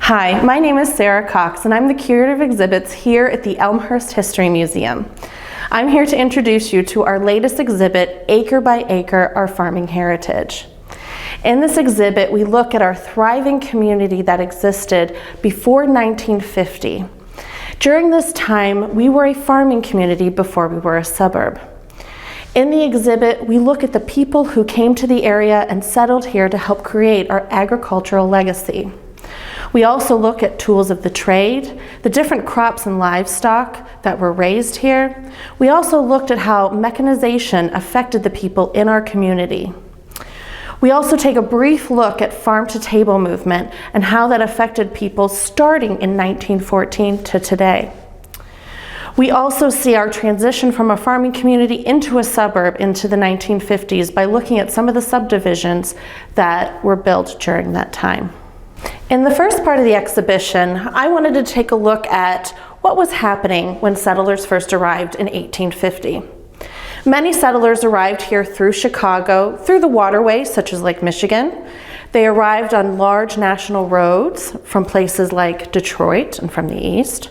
Hi, my name is Sarah Cox and I'm the curator of exhibits here at the Elmhurst History Museum. I'm here to introduce you to our latest exhibit, Acre by Acre, Our Farming Heritage. In this exhibit, we look at our thriving community that existed before 1950. During this time, we were a farming community before we were a suburb. In the exhibit, we look at the people who came to the area and settled here to help create our agricultural legacy. We also look at tools of the trade, the different crops and livestock that were raised here. We also looked at how mechanization affected the people in our community. We also take a brief look at farm-to-table movement and how that affected people starting in 1914 to today. We also see our transition from a farming community into a suburb into the 1950s by looking at some of the subdivisions that were built during that time. In the first part of the exhibition, I wanted to take a look at what was happening when settlers first arrived in 1850. Many settlers arrived here through Chicago, through the waterways such as Lake Michigan. They arrived on large national roads from places like Detroit and from the east.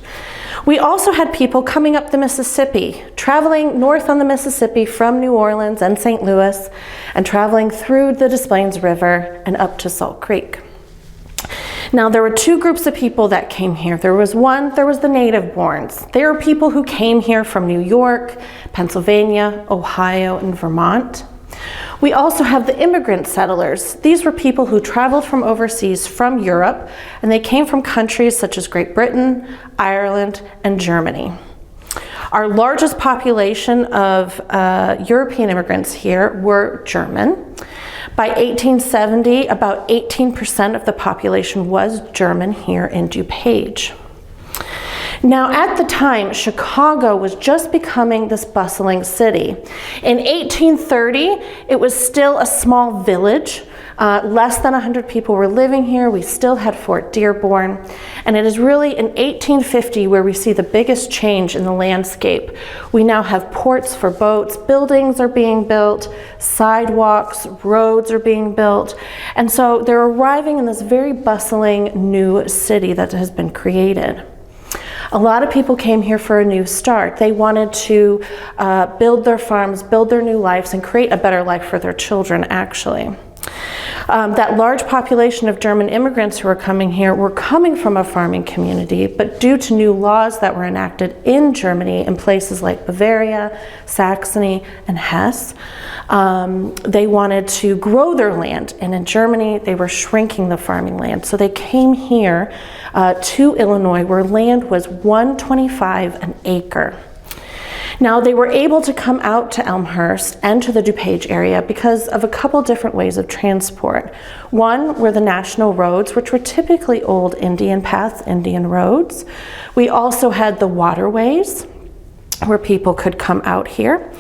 We also had people coming up the Mississippi, traveling north on the Mississippi from New Orleans and St. Louis, and traveling through the Des Plaines River and up to Salt Creek. Now, there were two groups of people that came here. There was the native-borns. They were people who came here from New York, Pennsylvania, Ohio, and Vermont. We also have the immigrant settlers. These were people who traveled from overseas from Europe, and they came from countries such as Great Britain, Ireland, and Germany. Our largest population of European immigrants here were German. By 1870, about 18% of the population was German here in DuPage. Now, at the time, Chicago was just becoming this bustling city. In 1830, it was still a small village. Less than 100 people were living here. We still had Fort Dearborn. And it is really in 1850 where we see the biggest change in the landscape. We now have ports for boats, buildings are being built, sidewalks, roads are being built. And so they're arriving in this very bustling new city that has been created. A lot of people came here for a new start. They wanted to build their farms, build their new lives, and create a better life for their children, actually. That large population of German immigrants who were coming here were coming from a farming community, but due to new laws that were enacted in Germany in places like Bavaria, Saxony, and Hesse, they wanted to grow their land, and in Germany they were shrinking the farming land. So they came here to Illinois where land was $1.25 an acre. Now, they were able to come out to Elmhurst and to the DuPage area because of a couple different ways of transport. One were the national roads, which were typically old Indian paths, Indian roads. We also had the waterways where people could come out here.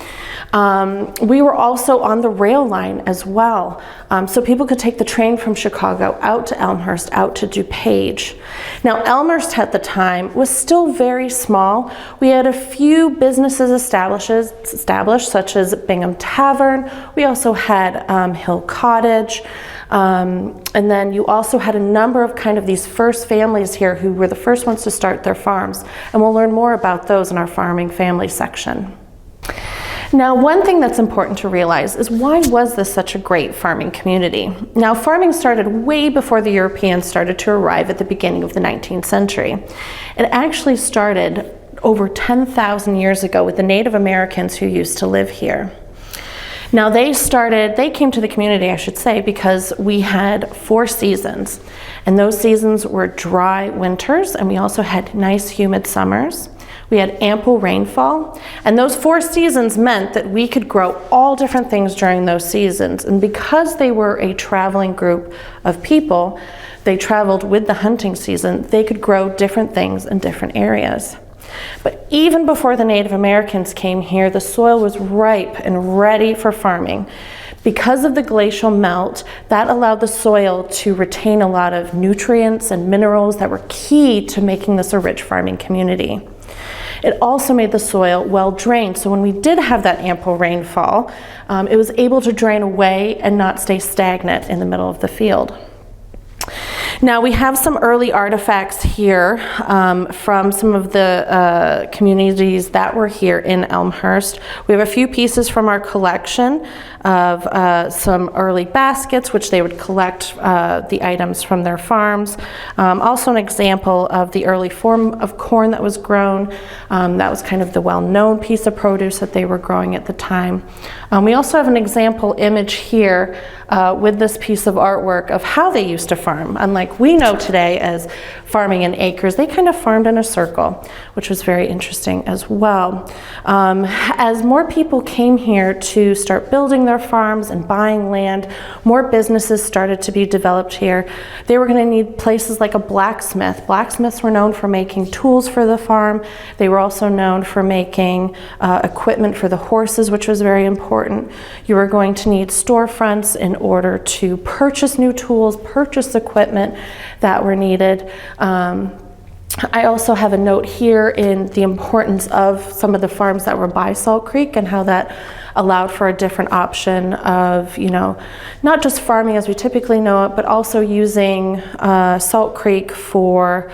We were also on the rail line as well, so people could take the train from Chicago out to Elmhurst, out to DuPage. Now, Elmhurst at the time was still very small. We had a few businesses established, such as Bingham Tavern. We also had Hill Cottage. And then you also had a number of kind of these first families here who were the first ones to start their farms. And we'll learn more about those in our farming family section. Now, one thing that's important to realize is why was this such a great farming community? Now, farming started way before the Europeans started to arrive at the beginning of the 19th century. It actually started over 10,000 years ago with the Native Americans who used to live here. Now, they came to the community, I should say, because we had 4 seasons. And those seasons were dry winters, and we also had nice humid summers. We had ample rainfall, and those 4 seasons meant that we could grow all different things during those seasons. And because they were a traveling group of people, they traveled with the hunting season, they could grow different things in different areas. But even before the Native Americans came here, the soil was ripe and ready for farming. Because of the glacial melt, that allowed the soil to retain a lot of nutrients and minerals that were key to making this a rich farming community. It also made the soil well drained, so when we did have that ample rainfall, it was able to drain away and not stay stagnant in the middle of the field. Now we have some early artifacts here from some of the communities that were here in Elmhurst. We have a few pieces from our collection of some early baskets, which they would collect the items from their farms. Also an example of the early form of corn that was grown. That was kind of the well-known piece of produce that they were growing at the time. We also have an example image here with this piece of artwork of how they used to farm. Unlike we know today as farming in acres, they kind of farmed in a circle, which was very interesting as well. As more people came here to start building their farms and buying land, more businesses started to be developed here. They were going to need places like a blacksmith. Blacksmiths were known for making tools for the farm. They were also known for making equipment for the horses, which was very important. You were going to need storefronts in order to purchase new tools, purchase equipment that were needed. I also have a note here in the importance of some of the farms that were by Salt Creek and how that allowed for a different option of, you know, not just farming as we typically know it, but also using Salt Creek for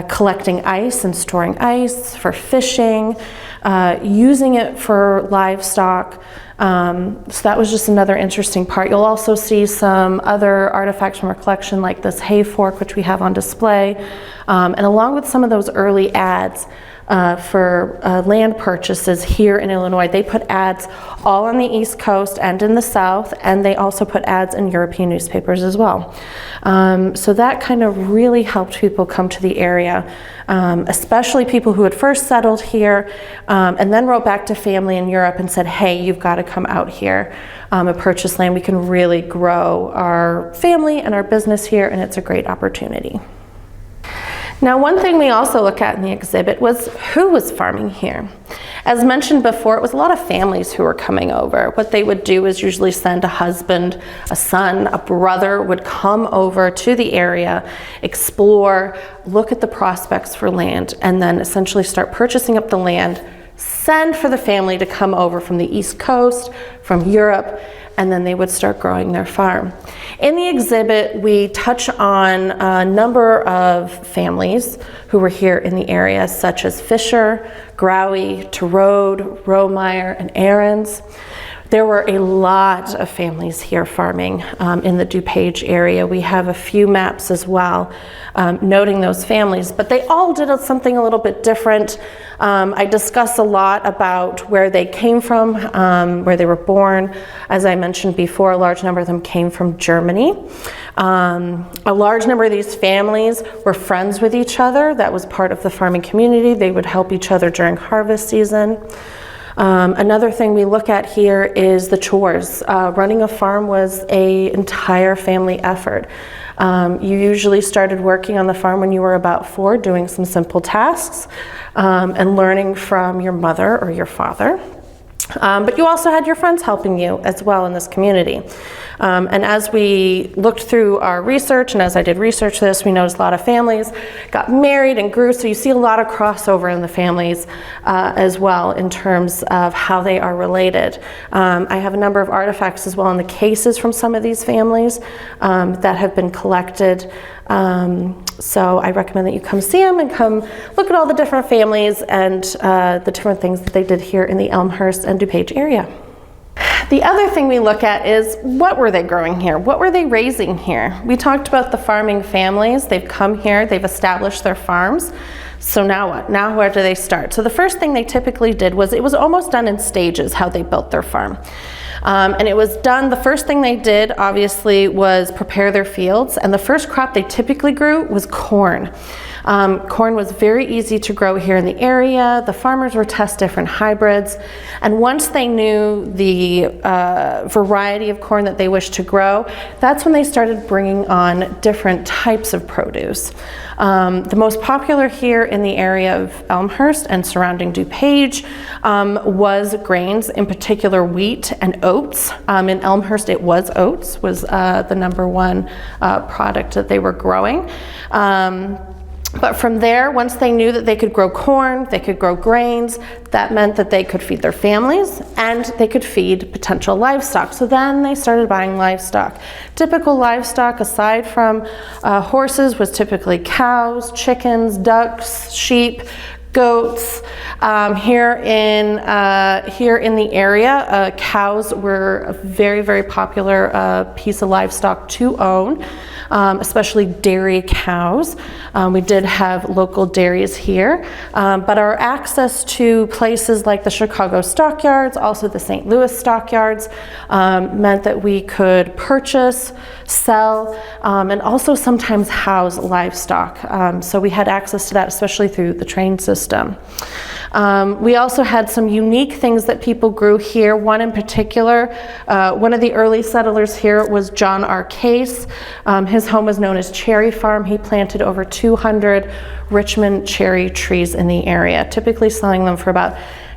collecting ice and storing ice, for fishing, using it for livestock. So that was just another interesting part. You'll also see some other artifacts from our collection like this hay fork, which we have on display. And along with some of those early ads for land purchases here in Illinois, they put ads all on the East Coast and in the South, and they also put ads in European newspapers as well. So that kind of really helped people come to the area, especially people who had first settled here and then wrote back to family in Europe and said, hey, you've got to come out here and purchase land. We can really grow our family and our business here, and it's a great opportunity. Now, one thing we also look at in the exhibit was who was farming here. As mentioned before, it was a lot of families who were coming over. What they would do is usually send a husband, a son, a brother would come over to the area, explore, look at the prospects for land, and then essentially start purchasing up the land, send for the family to come over from the East Coast, from Europe, and then they would start growing their farm. In the exhibit, we touch on a number of families who were here in the area, such as Fisher, Growy, Terode, Romeyer, and Ahrens. There were a lot of families here farming in the DuPage area. We have a few maps as well noting those families, but they all did something a little bit different. I discuss a lot about where they came from, where they were born. As I mentioned before, a large number of them came from Germany. A large number of these families were friends with each other. That was part of the farming community. They would help each other during harvest season. Another thing we look at here is the chores. Running a farm was an entire family effort. You usually started working on the farm when you were about 4, doing some simple tasks and learning from your mother or your father. But you also had your friends helping you as well in this community. And as we looked through our research, and as I did research this, we noticed a lot of families got married and grew, so you see a lot of crossover in the families as well in terms of how they are related. I have a number of artifacts as well in the cases from some of these families that have been collected. So I recommend that you come see them and come look at all the different families and the different things that they did here in the Elmhurst and DuPage area. The other thing we look at is what were they growing here? What were they raising here? We talked about the farming families. They've come here, they've established their farms. So now what? Now where do they start? So the first thing they typically did was it was almost done in stages how they built their farm. And it was done, the first thing they did obviously was prepare their fields, and the first crop they typically grew was corn. Corn was very easy to grow here in the area. The farmers would test different hybrids, and once they knew the variety of corn that they wished to grow, that's when they started bringing on different types of produce. The most popular here in the area of Elmhurst and surrounding DuPage was grains, in particular wheat and oats. In Elmhurst it was oats, was the #1 product that they were growing. But from there, once they knew that they could grow corn, they could grow grains, that meant that they could feed their families and they could feed potential livestock. So then they started buying livestock. Typical livestock, aside from horses, was typically cows, chickens, ducks, sheep, goats. Here in the area, cows were a very, very popular piece of livestock to own, especially dairy cows. We did have local dairies here, but our access to places like the Chicago stockyards, also the St. Louis stockyards, meant that we could purchase, sell, and also sometimes house livestock. So we had access to that, especially through the train system. We also had some unique things that people grew here. One in particular, one of the early settlers here was John R. Case. His home was known as Cherry Farm. He planted over 200 Richmond cherry trees in the area, typically selling them for about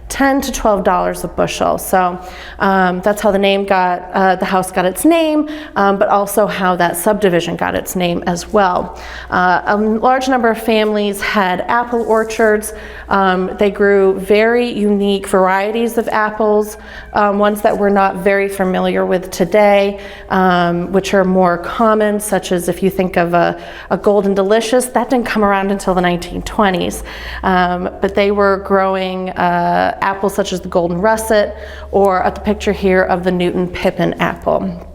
$10 to $12 a bushel. So that's how the house got its name, but also how that subdivision got its name as well. A large number of families had apple orchards. They grew very unique varieties of apples, ones that we're not very familiar with today, which are more common, such as if you think of a Golden Delicious, that didn't come around until the 1920s. But they were growing apples such as the Golden Russet, or at the picture here of the Newton Pippin apple.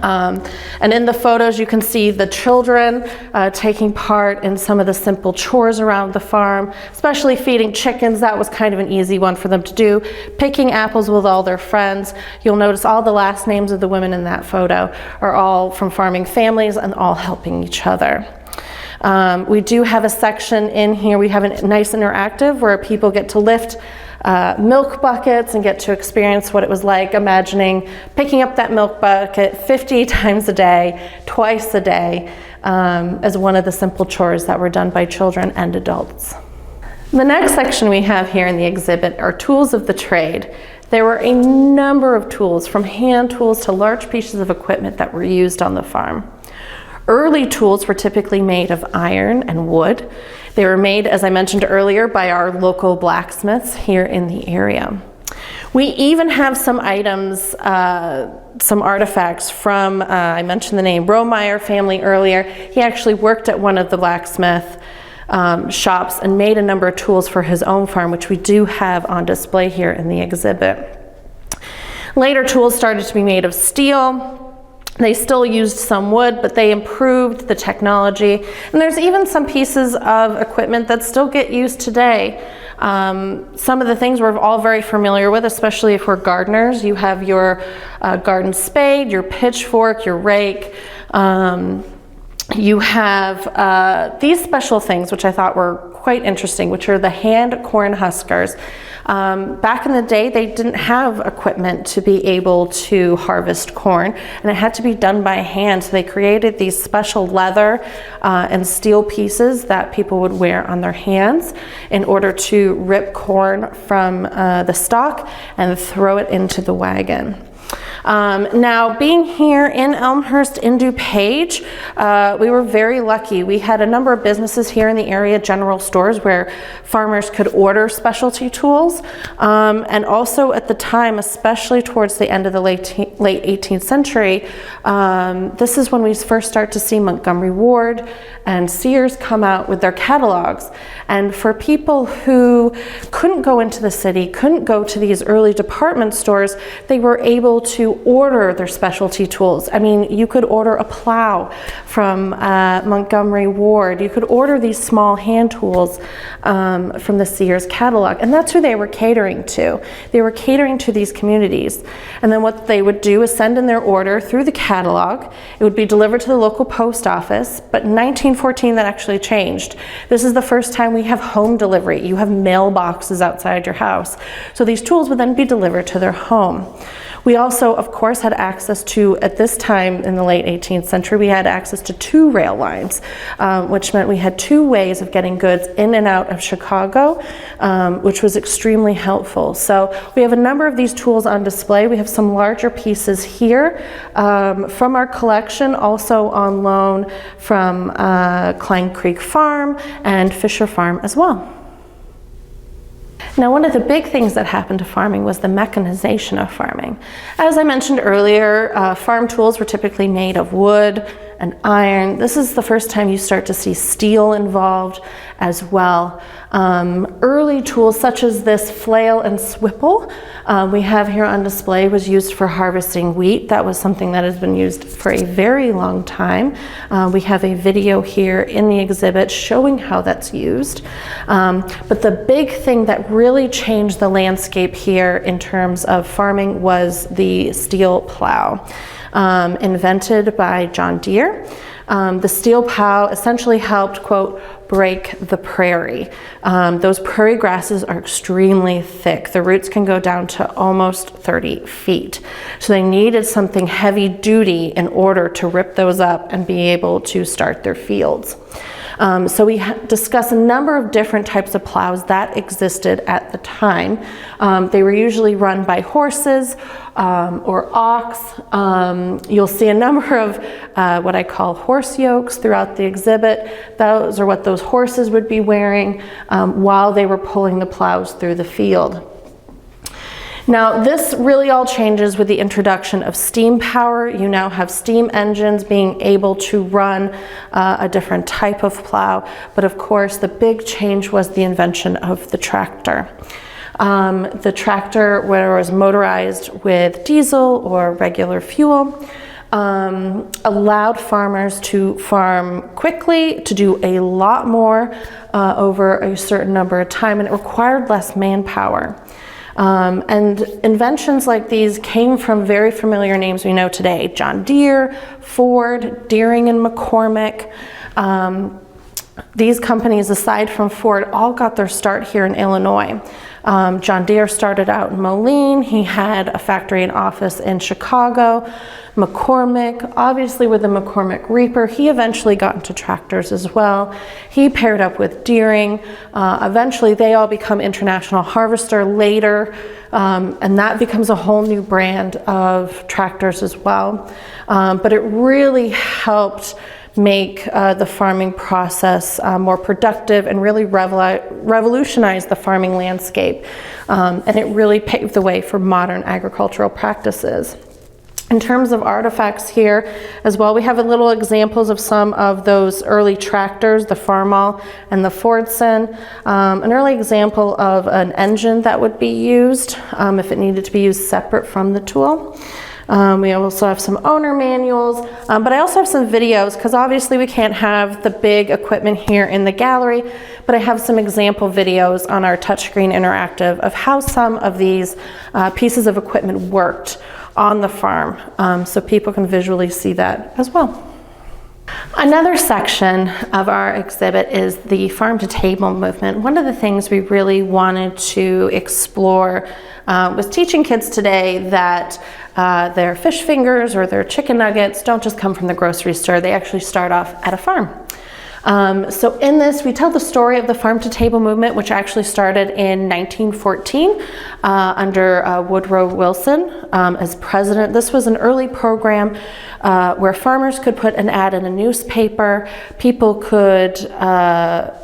And in the photos you can see the children taking part in some of the simple chores around the farm, especially feeding chickens. That was kind of an easy one for them to do. Picking apples with all their friends. You'll notice all the last names of the women in that photo are all from farming families and all helping each other. We do have a section in here, we have a nice interactive where people get to lift milk buckets and get to experience what it was like imagining picking up that milk bucket 50 times a day, twice a day, as one of the simple chores that were done by children and adults. The next section we have here in the exhibit are tools of the trade. There were a number of tools, from hand tools to large pieces of equipment that were used on the farm. Early tools were typically made of iron and wood. They were made, as I mentioned earlier, by our local blacksmiths here in the area. We even have some items, some artifacts from, I mentioned the name Romeyer family earlier. He actually worked at one of the blacksmith shops and made a number of tools for his own farm, which we do have on display here in the exhibit. Later, tools started to be made of steel. They still used some wood, but they improved the technology. And there's even some pieces of equipment that still get used today. Some of the things we're all very familiar with, especially if we're gardeners. You have your garden spade, your pitchfork, your rake. You have these special things, which I thought were quite interesting, which are the hand corn huskers. Back in the day, they didn't have equipment to be able to harvest corn, and it had to be done by hand. So they created these special leather and steel pieces that people would wear on their hands in order to rip corn from the stalk and throw it into the wagon. Now, being here in Elmhurst in DuPage, we were very lucky. We had a number of businesses here in the area, general stores, where farmers could order specialty tools. And also at the time, especially towards the end of the late 18th century, this is when we first start to see Montgomery Ward and Sears come out with their catalogs. And for people who couldn't go into the city, couldn't go to these early department stores, they were able to order their specialty tools. I mean, you could order a plow from Montgomery Ward. You could order these small hand tools from the Sears catalog, and that's who they were catering to. They were catering to these communities. And then what they would do is send in their order through the catalog. It would be delivered to the local post office, but in 1914 that actually changed. This is the first time we have home delivery. You have mailboxes outside your house. So these tools would then be delivered to their home. We also, of course, had access to, at this time in the late 18th century, we had access to 2 rail lines, which meant we had 2 ways of getting goods in and out of Chicago, which was extremely helpful. So we have a number of these tools on display. We have some larger pieces here from our collection, also on loan from Klein Creek Farm and Fisher Farm as well. Now, one of the big things that happened to farming was the mechanization of farming. As I mentioned earlier, farm tools were typically made of wood and iron. This is the first time you start to see steel involved as well. Early tools such as this flail and swipple we have here on display was used for harvesting wheat. That was something that has been used for a very long time. We have a video here in the exhibit showing how that's used. But the big thing that really changed the landscape here in terms of farming was the steel plow. Invented by John Deere. The steel plow essentially helped, quote, break the prairie. Those prairie grasses are extremely thick. The roots can go down to almost 30 feet. So they needed something heavy duty in order to rip those up and be able to start their fields. So we discuss a number of different types of plows that existed at the time. They were usually run by horses or ox. You'll see a number of what I call horse yokes throughout the exhibit. Those are what those horses would be wearing while they were pulling the plows through the field. Now, this really all changes with the introduction of steam power. You now have steam engines being able to run a different type of plow, but of course the big change was the invention of the tractor. The tractor, whether it was motorized with diesel or regular fuel, allowed farmers to farm quickly, to do a lot more over a certain number of time, and it required less manpower. And inventions like these came from very familiar names we know today: John Deere, Ford, Deering and McCormick. These companies, aside from Ford, all got their start here in Illinois. John Deere started out in Moline. He had a factory and office in Chicago. McCormick, obviously with the McCormick Reaper, he eventually got into tractors as well. He paired up with Deering. Eventually they all become International Harvester later, and that becomes a whole new brand of tractors as well. But it really helped make the farming process more productive and really revolutionize the farming landscape. And it really paved the way for modern agricultural practices. In terms of artifacts here as well, we have a little examples of some of those early tractors, the Farmall and the Fordson. An early example of an engine that would be used if it needed to be used separate from the tool. We also have some owner manuals, but I also have some videos, because obviously we can't have the big equipment here in the gallery, but I have some example videos on our touchscreen interactive of how some of these pieces of equipment worked on the farm, so people can visually see that as well. Another section of our exhibit is the farm-to-table movement. One of the things we really wanted to explore was teaching kids today that their fish fingers or their chicken nuggets don't just come from the grocery store. They actually start off at a farm. So in this, we tell the story of the farm-to-table movement, which actually started in 1914 under Woodrow Wilson as president. This was an early program where farmers could put an ad in a newspaper. People could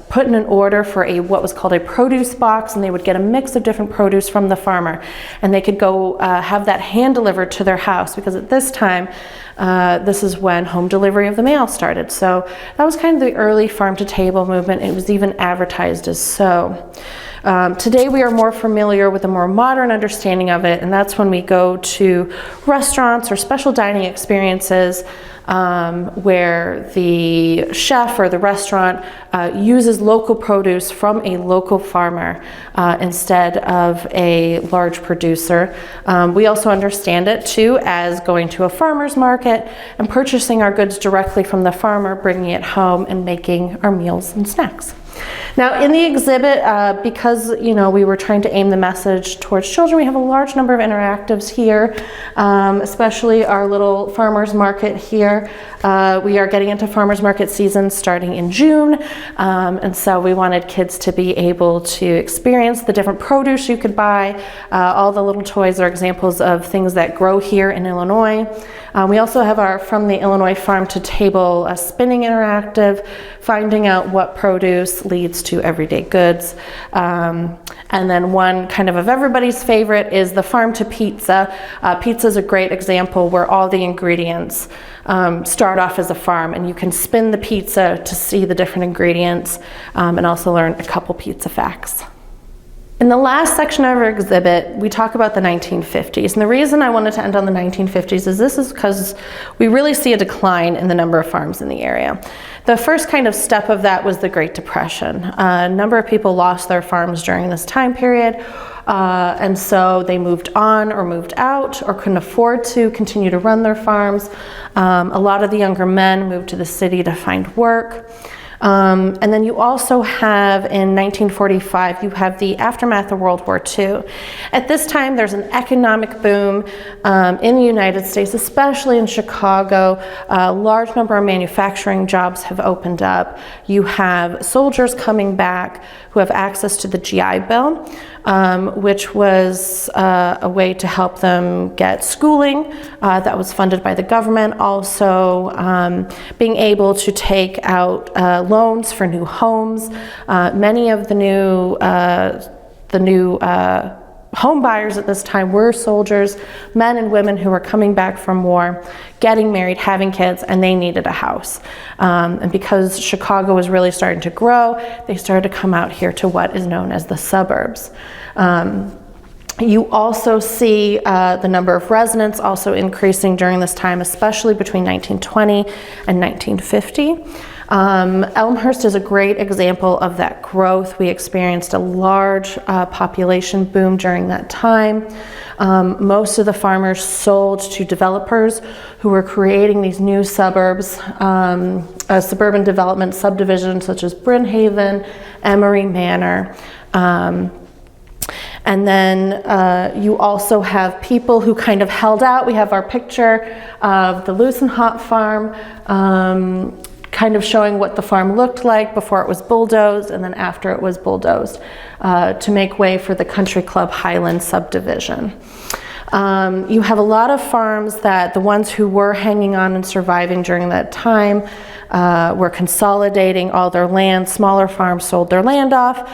put in an order for what was called a produce box, and they would get a mix of different produce from the farmer. And they could go have that hand delivered to their house, because at this time, this is when home delivery of the mail started. So that was kind of the early farm-to-table movement. It was even advertised as so. Today we are more familiar with a more modern understanding of it, and that's when we go to restaurants or special dining experiences where the chef or the restaurant uses local produce from a local farmer instead of a large producer. We also understand it too as going to a farmer's market and purchasing our goods directly from the farmer, bringing it home and making our meals and snacks. Now in the exhibit, because we were trying to aim the message towards children, we have a large number of interactives here, especially our little farmers market here. We are getting into farmers market season starting in June, and so we wanted kids to be able to experience the different produce you could buy. All the little toys are examples of things that grow here in Illinois. We also have our From the Illinois Farm to Table spinning interactive, finding out what produce leads to everyday goods. And then one kind of everybody's favorite is the Farm to Pizza. Pizza is a great example where all the ingredients start off as a farm, and you can spin the pizza to see the different ingredients and also learn a couple pizza facts. In the last section of our exhibit, we talk about the 1950s. And the reason I wanted to end on the 1950s is because we really see a decline in the number of farms in the area. The first kind of step of that was the Great Depression. A number of people lost their farms during this time period, and so they moved on or moved out or couldn't afford to continue to run their farms. A lot of the younger men moved to the city to find work. And then you also have, in 1945, you have the aftermath of World War II. At this time, there's an economic boom in the United States, especially in Chicago. A large number of manufacturing jobs have opened up. You have soldiers coming back who have access to the GI Bill, which was a way to help them get schooling that was funded by the government. Also, being able to take out loans for new homes. Many of the new home buyers at this time were soldiers, men and women who were coming back from war, getting married, having kids, and they needed a house. And because Chicago was really starting to grow, they started to come out here to what is known as the suburbs. You also see the number of residents also increasing during this time, especially between 1920 and 1950. Elmhurst is a great example of that growth. We experienced a large population boom during that time. Most of the farmers sold to developers who were creating these new suburbs, suburban development subdivisions such as Brynhaven, Emery Manor. And then you also have people who kind of held out. We have our picture of the Lucenhop farm, kind of showing what the farm looked like before it was bulldozed and then after it was bulldozed to make way for the Country Club Highland subdivision. You have a lot of farms that the ones who were hanging on and surviving during that time were consolidating all their land. Smaller farms sold their land off.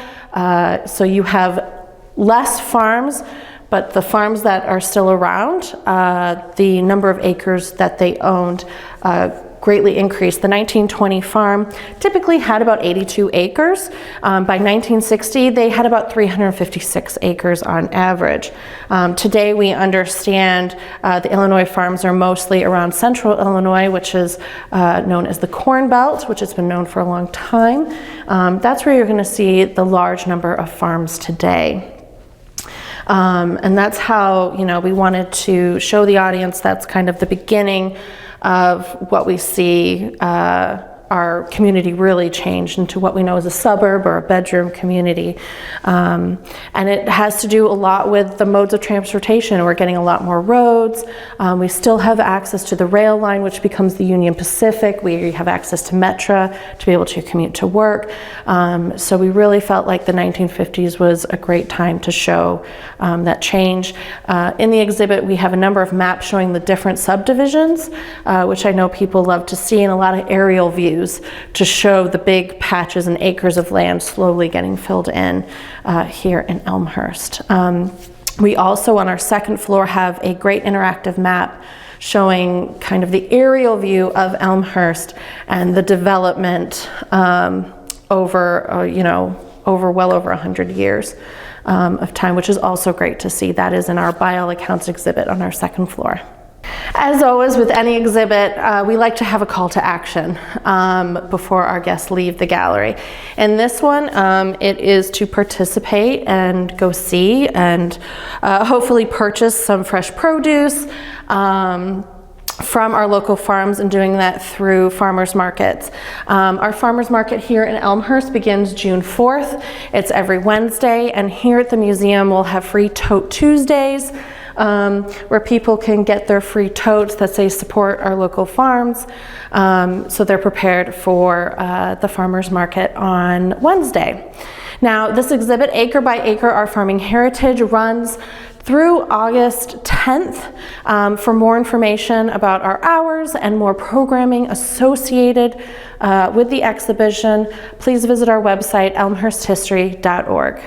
So you have less farms, but the farms that are still around, the number of acres that they owned greatly increased. The 1920 farm typically had about 82 acres. By 1960, they had about 356 acres on average. Today, we understand the Illinois farms are mostly around central Illinois, which is known as the Corn Belt, which has been known for a long time. That's where you're going to see the large number of farms today. And that's how, we wanted to show the audience that's kind of the beginning of what we see our community really changed into what we know as a suburb or a bedroom community. And it has to do a lot with the modes of transportation. We're getting a lot more roads. We still have access to the rail line, which becomes the Union Pacific. We have access to Metra to be able to commute to work. So we really felt like the 1950s was a great time to show that change. In the exhibit, we have a number of maps showing the different subdivisions, which I know people love to see, and a lot of aerial views to show the big patches and acres of land slowly getting filled in here in Elmhurst. We also, on our second floor, have a great interactive map showing kind of the aerial view of Elmhurst and the development over well over 100 years of time, which is also great to see. That is in our by all accounts exhibit on our second floor. As always with any exhibit, we like to have a call to action before our guests leave the gallery. In this one, it is to participate and go see and hopefully purchase some fresh produce, from our local farms and doing that through farmers markets. Our farmers market here in Elmhurst begins June 4th. It's every Wednesday, and here at the museum we'll have free Tote Tuesdays, where people can get their free totes that say support our local farms, so they're prepared for the farmers market on Wednesday. Now, this exhibit, Acre by Acre, Our Farming Heritage, runs through August 10th. For more information about our hours and more programming associated with the exhibition, please visit our website, elmhursthistory.org.